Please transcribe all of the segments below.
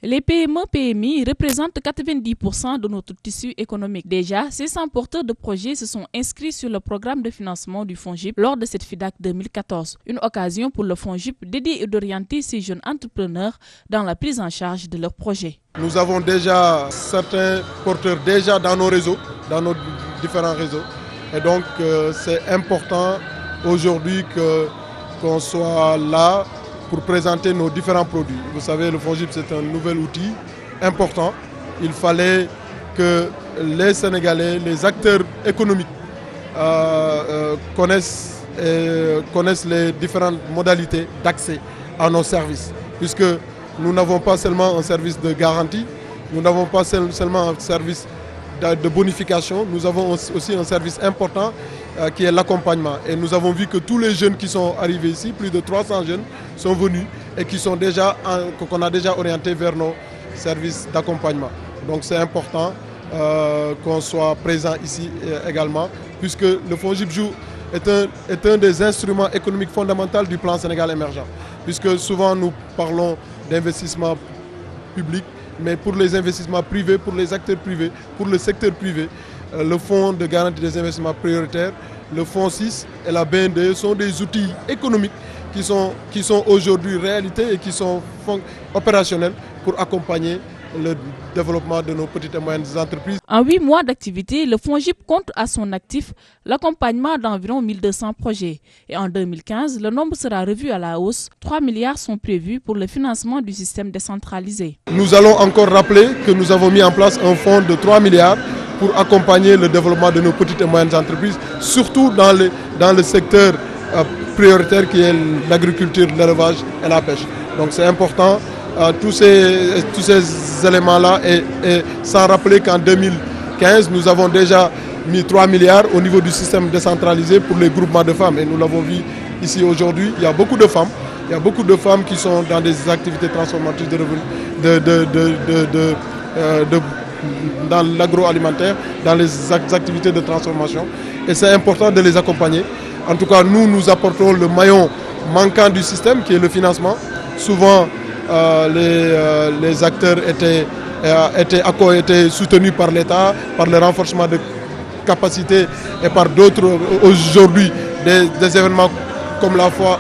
Les PME-PMI représentent 90% de notre tissu économique. Déjà, 600 porteurs de projets se sont inscrits sur le programme de financement du FONGIP lors de cette FIDAK 2014. Une occasion pour le FONGIP d'aider et d'orienter ces jeunes entrepreneurs dans la prise en charge de leurs projets. Nous avons déjà certains porteurs dans nos réseaux, dans nos différents réseaux. Et donc, c'est important aujourd'hui qu'on soit là pour présenter nos différents produits. Vous savez, le FONGIP, c'est un nouvel outil important. Il fallait que les Sénégalais, les acteurs économiques connaissent les différentes modalités d'accès à nos services. Puisque nous n'avons pas seulement un service de garantie, nous n'avons pas seulement un service de bonification, nous avons aussi un service important qui est l'accompagnement. Et nous avons vu que tous les jeunes qui sont arrivés ici, plus de 300 jeunes, sont venus et qu'on a déjà orientés vers nos services d'accompagnement. Donc c'est important qu'on soit présent ici également, puisque le FONGIP est un des instruments économiques fondamentaux du plan Sénégal émergent. Puisque souvent nous parlons d'investissement public, mais pour les investissements privés, pour les acteurs privés, pour le secteur privé, le Fonds de garantie des investissements prioritaires, le Fonds 6 et la BNDE sont des outils économiques qui sont aujourd'hui réalité et qui sont opérationnels pour accompagner le développement de nos petites et moyennes entreprises. En 8 mois d'activité, le FONGIP compte à son actif l'accompagnement d'environ 1200 projets. Et en 2015, le nombre sera revu à la hausse. 3 milliards sont prévus pour le financement du système décentralisé. Nous allons encore rappeler que nous avons mis en place un fonds de 3 milliards pour accompagner le développement de nos petites et moyennes entreprises, surtout dans le secteur prioritaire qui est l'agriculture, l'élevage et la pêche. Donc c'est important. Tous ces éléments-là, et sans rappeler qu'en 2015, nous avons déjà mis 3 milliards au niveau du système décentralisé pour les groupements de femmes. Et nous l'avons vu ici aujourd'hui, il y a beaucoup de femmes. Il y a beaucoup de femmes qui sont dans des activités transformatrices de revenus, dans l'agroalimentaire, dans les activités de transformation. Et c'est important de les accompagner. En tout cas, nous apportons le maillon manquant du système, qui est le financement. Souvent, les acteurs étaient soutenus par l'État, par le renforcement de capacités et par d'autres aujourd'hui des événements comme la foire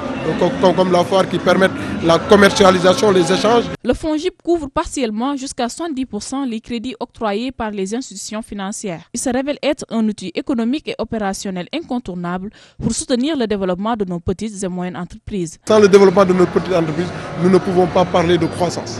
qui permettent la commercialisation, les échanges. Le FONGIP couvre partiellement jusqu'à 70% les crédits octroyés par les institutions financières. Il se révèle être un outil économique et opérationnel incontournable pour soutenir le développement de nos petites et moyennes entreprises. Sans le développement de nos petites entreprises, nous ne pouvons pas parler de croissance.